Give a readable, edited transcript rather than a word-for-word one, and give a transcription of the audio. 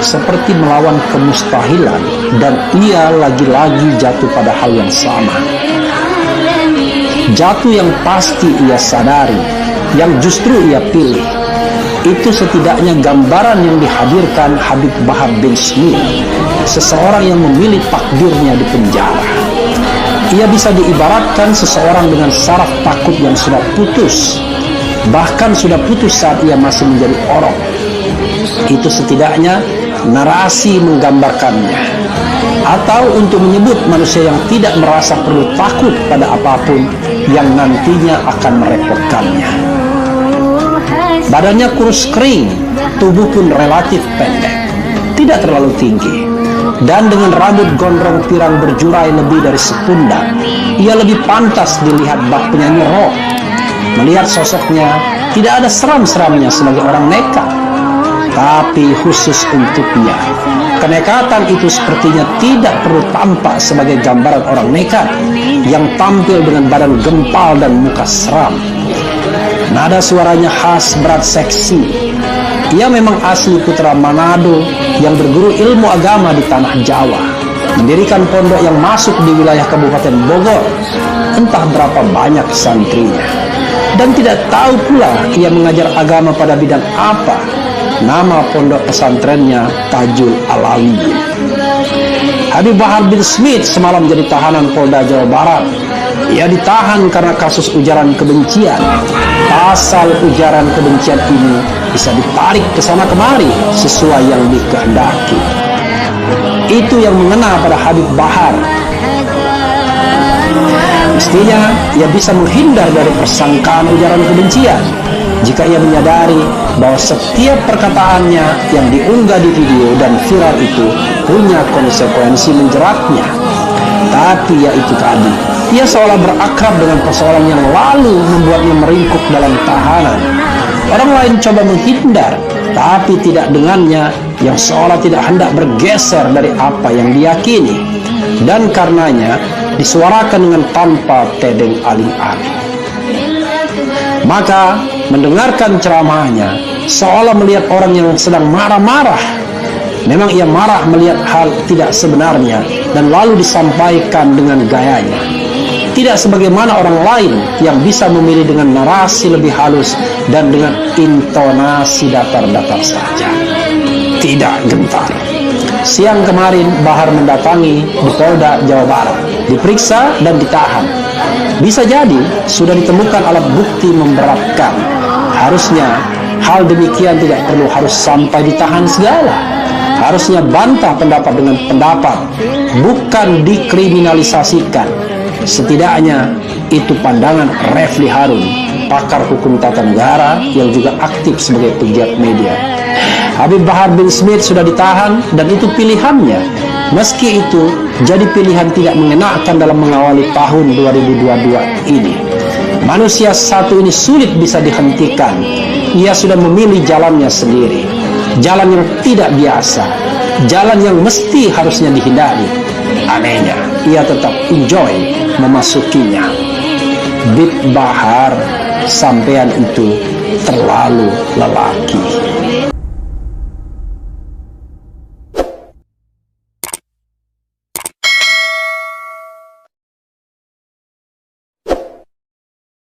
seperti melawan kemustahilan, dan ia lagi-lagi jatuh pada hal yang sama. Jatuh yang pasti ia sadari, yang justru ia pilih. Itu setidaknya gambaran yang dihadirkan Habib Bahar bin Smith, seseorang yang memilih takdirnya di penjara. Ia bisa diibaratkan seseorang dengan saraf takut yang sudah putus, bahkan sudah putus saat ia masih menjadi orok. Itu setidaknya narasi menggambarkannya. Atau untuk menyebut manusia yang tidak merasa perlu takut pada apapun yang nantinya akan merepotkannya. Badannya kurus kering, tubuh pun relatif pendek, tidak terlalu tinggi, dan dengan rambut gondrong pirang berjurai lebih dari sepundak, ia lebih pantas dilihat bak penyanyi rock. Melihat sosoknya, tidak ada seram-seramnya sebagai orang nekat, tapi khusus untuknya, kenekatan itu sepertinya tidak perlu tampak sebagai gambaran orang nekat yang tampil dengan badan gempal dan muka seram. Nada suaranya khas, berat, seksi. Ia memang asli putra Manado yang berguru ilmu agama di tanah Jawa, mendirikan pondok yang masuk di wilayah Kabupaten Bogor, entah berapa banyak santrinya, dan tidak tahu pula ia mengajar agama pada bidang apa. Nama pondok pesantrennya Tajul Alawi. Habib Bahar bin Smith semalam jadi tahanan Polda Jawa Barat. Ia ditahan karena kasus ujaran kebencian. Pasal ujaran kebencian ini bisa ditarik ke sana kemari sesuai yang dikehendaki. Itu yang mengena pada Habib Bahar. Mestinya ia bisa menghindar dari persangkaan ujaran kebencian jika ia menyadari bahwa setiap perkataannya yang diunggah di video dan viral itu punya konsekuensi menjeratnya. Tapi yaitu tadi, ia seolah berakrab dengan persoalan yang lalu membuatnya meringkuk dalam tahanan. Orang lain coba menghindar, tapi tidak dengannya, yang seolah tidak hendak bergeser dari apa yang diyakini, dan karenanya disuarakan dengan tanpa tedeng aling-aling. Maka mendengarkan ceramahnya seolah melihat orang yang sedang marah-marah. Memang ia marah melihat hal tidak sebenarnya dan lalu disampaikan dengan gayanya. Tidak sebagaimana orang lain yang bisa memilih dengan narasi lebih halus dan dengan intonasi datar-datar saja. Tidak gentar. Siang kemarin Bahar mendatangi di Polda Jawa Barat, diperiksa dan ditahan. Bisa jadi sudah ditemukan alat bukti memberatkan. Harusnya hal demikian tidak perlu harus sampai ditahan segala. Harusnya bantah pendapat dengan pendapat, bukan dikriminalisasikan. Setidaknya itu pandangan Refli Harun, pakar hukum tata negara yang juga aktif sebagai pegiat media. Habib Bahar bin Smith sudah ditahan dan itu pilihannya. Meski itu jadi pilihan tidak mengenakan dalam mengawali tahun 2022 ini. Manusia satu ini sulit bisa dihentikan. Ia sudah memilih jalannya sendiri. Jalan yang tidak biasa, jalan yang mesti harusnya dihindari. Anehnya, ia tetap enjoy memasukinya. Bib Bahar, sampean itu terlalu lelaki.